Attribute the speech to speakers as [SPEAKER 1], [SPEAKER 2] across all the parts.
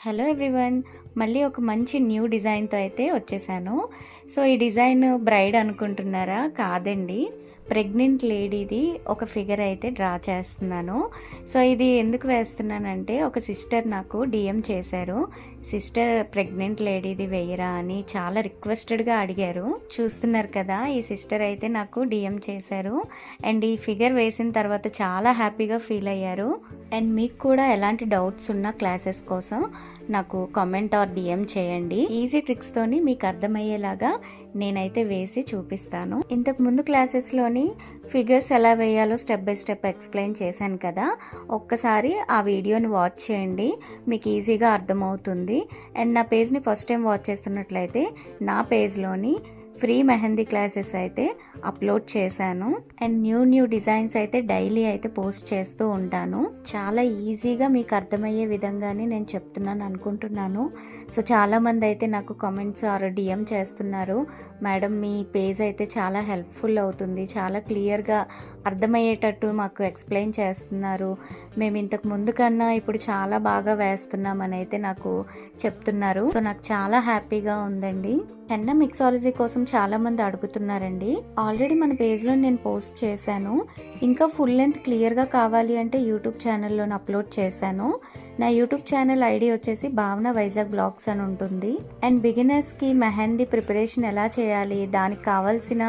[SPEAKER 1] Hello everyone, మళ్ళీ ఒక మంచి న్యూ డిజైన్తో అయితే వచ్చేసాను. సో ఈ డిజైన్ బ్రైడ్ అనుకుంటున్నారా? కాదండి, ప్రెగ్నెంట్ లేడీది ఒక ఫిగర్ అయితే డ్రా చేస్తున్నాను. సో ఇది ఎందుకు వేస్తున్నానంటే, ఒక సిస్టర్ నాకు డిఎం చేశారు, సిస్టర్ ప్రెగ్నెంట్ లేడీది వేయరా అని చాలా రిక్వెస్టెడ్గా అడిగారు. చూస్తున్నారు కదా, ఈ సిస్టర్ అయితే నాకు డిఎం చేశారు అండ్ ఈ ఫిగర్ వేసిన తర్వాత చాలా హ్యాపీగా ఫీల్ అయ్యారు. అండ్ మీకు కూడా ఎలాంటి డౌట్స్ ఉన్నా క్లాసెస్ కోసం నాకు కామెంట్ ఆర్ డిఎం చేయండి. ఈజీ ట్రిక్స్తోని మీకు అర్థమయ్యేలాగా నేనైతే వేసి చూపిస్తాను. ఇంతకు ముందు క్లాసెస్లోని ఫిగర్స్ ఎలా వేయాలో స్టెప్ బై స్టెప్ ఎక్స్ప్లెయిన్ చేశాను కదా, ఒక్కసారి ఆ వీడియోని వాచ్ చేయండి, మీకు ఈజీగా అర్థమవుతుంది. అండ్ నా పేజ్ని ఫస్ట్ టైం వాచ్ చేస్తున్నట్లయితే నా పేజ్లోని ఫ్రీ మెహందీ క్లాసెస్ అయితే అప్లోడ్ చేశాను అండ్ న్యూ డిజైన్స్ అయితే డైలీ అయితే పోస్ట్ చేస్తూ ఉంటాను. చాలా ఈజీగా మీకు అర్థమయ్యే విధంగానే నేను చెప్తున్నాను అనుకుంటున్నాను. సో చాలామంది అయితే నాకు కామెంట్స్ ఆర్ డిఎం చేస్తున్నారు, మేడం మీ పేజ్ అయితే చాలా హెల్ప్ఫుల్ అవుతుంది, చాలా క్లియర్గా అర్థమయ్యేటట్టు మాకు ఎక్స్ప్లెయిన్ చేస్తున్నారు, మేము ఇంతకు ముందు కన్నా ఇప్పుడు చాలా బాగా వేస్తున్నామని అయితే నాకు చెప్తున్నారు. సో నాకు చాలా హ్యాపీగా ఉందండి. హెన్నా మిక్సాలజీ కోసం చాలామంది అడుగుతున్నారండి. ఆల్రెడీ మన పేజ్లో నేను పోస్ట్ చేశాను, ఇంకా ఫుల్ లెంత్ క్లియర్గా కావాలి అంటే యూట్యూబ్ ఛానల్లో అప్లోడ్ చేశాను. నా యూట్యూబ్ ఛానల్ ఐడి వచ్చేసి భావన వైజాగ్ బ్లాగ్స్ అని ఉంటుంది. అండ్ బిగినర్స్కి మెహందీ ప్రిపరేషన్ ఎలా చేయాలి, దానికి కావాల్సిన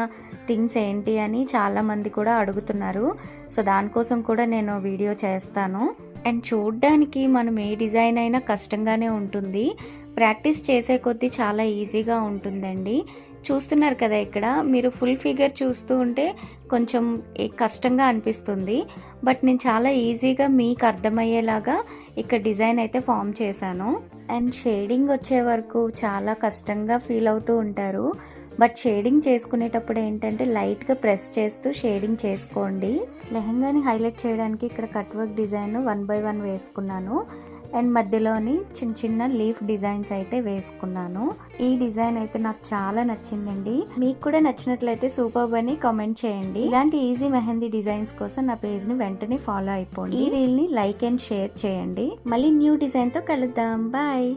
[SPEAKER 1] థింగ్స్ ఏంటి అని చాలామంది కూడా అడుగుతున్నారు. సో దానికోసం కూడా నేను వీడియో చేస్తాను. అండ్ చూడ్డానికి మనం ఏ డిజైన్ అయినా కష్టంగానే ఉంటుంది, ప్రాక్టీస్ చేసే కొద్దీ చాలా ఈజీగా ఉంటుందండి. చూస్తున్నారు కదా, ఇక్కడ మీరు ఫుల్ ఫిగర్ చూస్తూ ఉంటే కొంచెం కష్టంగా అనిపిస్తుంది, బట్ నేను చాలా ఈజీగా మీకు అర్థమయ్యేలాగా ఇక్కడ డిజైన్ అయితే ఫామ్ చేశాను. అండ్ షేడింగ్ వచ్చే వరకు చాలా కష్టంగా ఫీల్ అవుతూ ఉంటారు, బట్ షేడింగ్ చేసుకునేటప్పుడు ఏంటంటే లైట్గా ప్రెస్ చేస్తూ షేడింగ్ చేసుకోండి. లెహంగాని హైలైట్ చేయడానికి ఇక్కడ కట్ వర్క్ డిజైన్ 1 by 1 వేసుకున్నాను అండ్ మధ్యలోని చిన్న చిన్న లీఫ్ డిజైన్స్ అయితే వేసుకున్నాను. ఈ డిజైన్ అయితే నాకు చాలా నచ్చిందండి. మీకు కూడా నచ్చినట్లయితే సూపర్బ్ అని కామెంట్ చేయండి. ఇలాంటి ఈజీ మెహందీ డిజైన్స్ కోసం నా పేజ్ని వెంటనే ఫాలో అయిపోండి. ఈ రీల్ని లైక్ అండ్ షేర్ చేయండి. మళ్ళీ న్యూ డిజైన్తో కలుద్దాం. బాయ్.